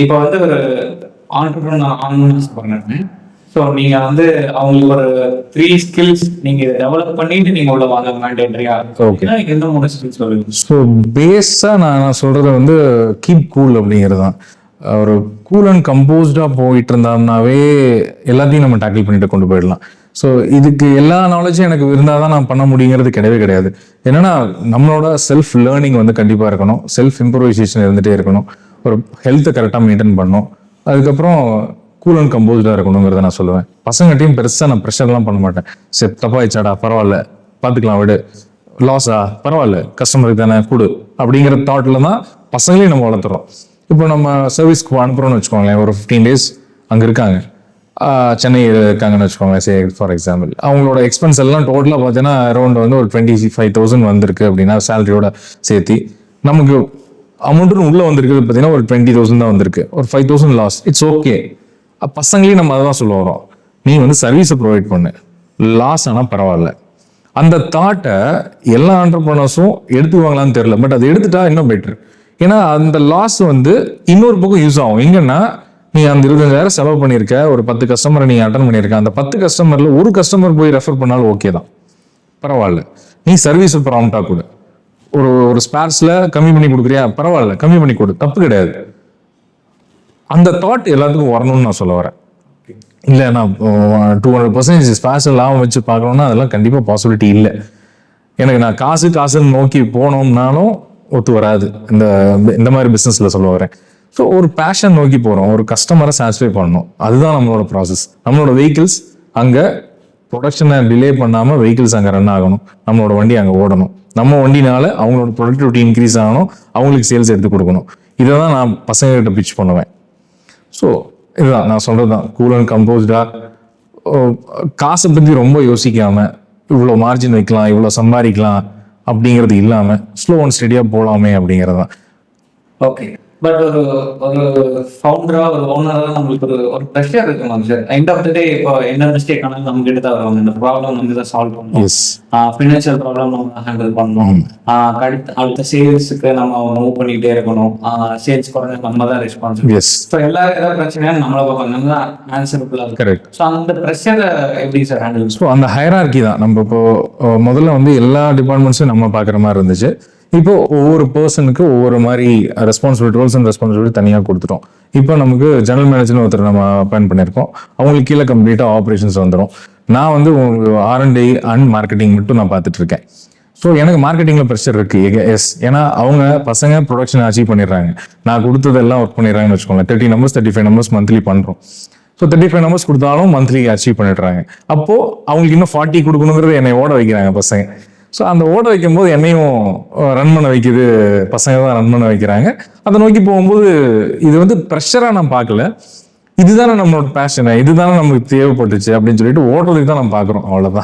இப்போ வந்து ஒரு ஆண்டர்பிரினர் ஆகணும்னு ஆசைப்படுறேன். ஸோ நீங்க வந்து அவங்களுக்கு ஒரு 3 ஸ்கில்ஸ் நீங்க டெவலப் பண்ணிட்டு நீங்க உள்ள வாங்க மேண்டேட்டரியா. ஓகே. எந்த 3 ஸ்கில்ஸ் சொல்லுங்க? ஸோ பேஸாக நான் சொல்றது வந்து கீப் கூல் அப்படிங்கிறது தான். ஒரு கூல் அண்ட் கம்போஸ்டாக போயிட்டு இருந்தாருனாவே எல்லாத்தையும் நம்ம டேக்கிள் பண்ணிட்டு கொண்டு போயிடலாம். ஸோ இதுக்கு எல்லா நாலேஜும் எனக்கு இருந்தால் தான் நான் பண்ண முடியுங்கிறது கிடையவே கிடையாது. என்னன்னா நம்மளோட செல்ஃப் லேர்னிங் வந்து கண்டிப்பாக இருக்கணும், செல்ஃப் இம்ப்ரூவைசேஷன் இருந்துகிட்டே இருக்கணும், ஒரு ஹெல்த்தை கரெக்டாக மெயின்டைன் பண்ணணும், அதுக்கப்புறம் கூல் அண்ட் கம்போஸ்டாக இருக்கணுங்கிறத நான் சொல்லுவேன். பசங்கள்ட்டையும் பெருசாக நான் ப்ரெஷர்லாம் பண்ண மாட்டேன். சரி தப்பாயிச்சாடா பரவாயில்ல பார்த்துக்கலாம் விடு, லாஸா பரவாயில்ல கஸ்டமருக்கு தானே கொடு அப்படிங்கிற தாட்டில் தான் பசங்களையும் நம்ம வளர்த்துறோம். இப்போ நம்ம சர்வீஸ்க்கு அனுப்புகிறோம்னு வச்சுக்கோங்களேன், ஒரு 15 days அங்கே இருக்காங்க, சென்னை இருக்காங்கன்னு வச்சுக்கோங்களேன் சே ஃபார் எக்ஸாம்பிள். அவங்களோட எக்ஸ்பென்ஸ் எல்லாம் டோட்டலாக பார்த்தீங்கன்னா அரௌண்ட் வந்து ஒரு 25,000 வந்திருக்கு அப்படின்னா சேலரியோட சேர்த்து நமக்கு அமௌண்ட்டுன்னு உள்ளே வந்திருக்குது பார்த்தீங்கன்னா ஒரு 20,000 தான் வந்திருக்கு, ஒரு 5,000 லாஸ். It's okay. பசங்களையும் நம்ம அதான் சொல்ல வரோம், நீ வந்து சர்வீஸை ப்ரொவைட் பண்ணு, லாஸ் ஆனால் பரவாயில்ல. அந்த தாட்டை எல்லா ஆண்டர்பிரினர்ஸும் எடுத்துக்குவாங்களான்னு தெரியல, பட் அது எடுத்துட்டா இன்னும் பெட்டர். ஏன்னா அந்த லாஸ் வந்து இன்னொரு பக்கம் யூஸ் ஆகும். எங்கன்னா நீ அந்த 25,000 செலவு பண்ணியிருக்க, ஒரு 10 கஸ்டமரை நீ அட்டன் பண்ணியிருக்க, அந்த 10 கஸ்டமர்ல ஒரு கஸ்டமர் போய் ரெஃபர் பண்ணாலும் ஓகே தான், பரவாயில்ல. நீ சர்வீஸ் ப்ராம்ப்டா கொடு, ஒரு ஸ்பேர்ஸ்ல கம்மி பண்ணி கொடுக்குறியா பரவாயில்ல கம்மி பண்ணி கொடு, தப்பு கிடையாது. அந்த தாட் எல்லாத்துக்கும் வரணும்னு நான் சொல்ல வரேன். இல்லை நான் 200% ஸ்பேர்ஸ் லாபம் வச்சு பார்க்கணும்னா அதெல்லாம் கண்டிப்பாக பாசிபிலிட்டி இல்லை. எனக்கு நான் காசுன்னு நோக்கி போனோம்னாலும் ஒத்து வராது இந்த மாதிரி பிஸ்னஸில் சொல்ல வரேன். ஸோ ஒரு பேஷன் நோக்கி போகிறோம், ஒரு கஸ்டமரை சாட்டிஸ்ஃபை பண்ணணும், அதுதான் நம்மளோட ப்ராசஸ். நம்மளோட வெஹிக்கிள்ஸ் அங்கே ப்ரொடக்ஷனை டிலே பண்ணாமல் வெஹிக்கிள்ஸ் அங்கே ரன் ஆகணும், நம்மளோட வண்டி அங்கே ஓடணும், நம்ம வண்டினால அவங்களோட ப்ரொடக்டிவிட்டி இன்க்ரீஸ் ஆகணும், அவங்களுக்கு சேல்ஸ் எடுத்து கொடுக்கணும். இதை தான் நான் பசங்கள்கிட்ட பிச் பண்ணுவேன். ஸோ இதுதான் நான் சொல்கிறது தான், கூல் அண்ட் கம்போஸ்டாக காசை பற்றி ரொம்ப யோசிக்காமல் இவ்வளோ மார்ஜின் வைக்கலாம், இவ்வளோ சம்பாதிக்கலாம் அப்படிங்கிறது இல்லாமல் ஸ்லோ அண்ட் ஸ்டெடியாக போகலாமே அப்படிங்கிறது தான். ஓகே. பட் ஒரு ஃபவுண்டரா ஒரு ஓனரா நம்மளுக்கு ஒரு ப்ரெஷர் இருக்குமாங்க sir. End of the day இப்போ என்ன மிஸ்டேக் ஆனாலும் நம்ம கிட்ட தான் வருவாங்க, இந்த ப்ராப்ளம் வந்து தான் சால்வ் பண்ணணும், ஃபினான்ஷியல் ப்ராப்ளம் நம்ம ஹேண்டில் பண்ணணும், அடுத்த சேல்ஸுக்கு நம்ம மூவ் பண்ணிக்கிட்டே இருக்கணும், சேல்ஸ் குறைஞ்ச நம்ம தான் ரெஸ்பான்சிபிள். ஸோ எல்லா ஏதாவது பிரச்சனையும் நம்மளை பார்ப்பாங்க, நம்ம தான் ஆன்சரபிளாக இருக்கும். கரெக்ட். ஸோ அந்த ப்ரெஷரை எப்படி சார் ஹேண்டில்? ஸோ அந்த ஹைரார்கி தான் நம்ம இப்போ முதல்ல வந்து எல்லா டிபார்ட்மெண்ட்ஸும் நம்ம பார்க்குற மாதிரி இருந்துச்சு. இப்போ ஒவ்வொரு பர்சனுக்கு ஒவ்வொரு மாதிரி ரோல்ஸ் அண்ட் ரெஸ்பான்சிபிலிட்டி தனியாக கொடுத்துட்டோம். இப்போ நமக்கு ஜெனரல் மேனேஜர்னு ஒருத்தர் நம்ம அப்பாயின் பண்ணியிருக்கோம், அவங்களுக்கு கீழே கம்ப்ளீட்டாக ஆப்ரேஷன்ஸ் வந்துடும். நான் வந்து R&D அண்ட் மார்க்கெட்டிங் மட்டும் நான் பார்த்துட்டு இருக்கேன். ஸோ எனக்கு மார்க்கெட்டிங்கில் ப்ரெஷர் இருக்குது. எஸ், ஏன்னா அவங்க பசங்க ப்ரொடக்ஷன் அச்சீவ் பண்ணிடுறாங்க, நான் கொடுத்ததெல்லாம் ஒர்க் பண்ணிடுறாங்கன்னு வச்சுக்கோங்க. 30 numbers 35 numbers மந்த்லி பண்ணுறோம். ஸோ 35 numbers கொடுத்தாலும் மந்த்லி அச்சீவ் பண்ணிடுறாங்க. அப்போது அவங்களுக்கு இன்னும் 40 கொடுக்கணுங்கிறது என்னை ஓட வைக்கிறாங்க பசங்க. ஸோ அந்த ஓட வைக்கும் போது என்னையும் ரன் பண்ண வைக்குது, பசங்க தான் ரன் பண்ண வைக்கிறாங்க. அதை நோக்கி போகும்போது இது வந்து ப்ரெஷராக நான் பார்க்கல, இதுதானே நம்மளோட பேஷனை, இதுதானே நமக்கு தேவைப்பட்டுச்சு அப்படின்னு சொல்லிட்டு ஓடுறதுக்கு தான் நம்ம பார்க்குறோம், அவ்வளோதான்.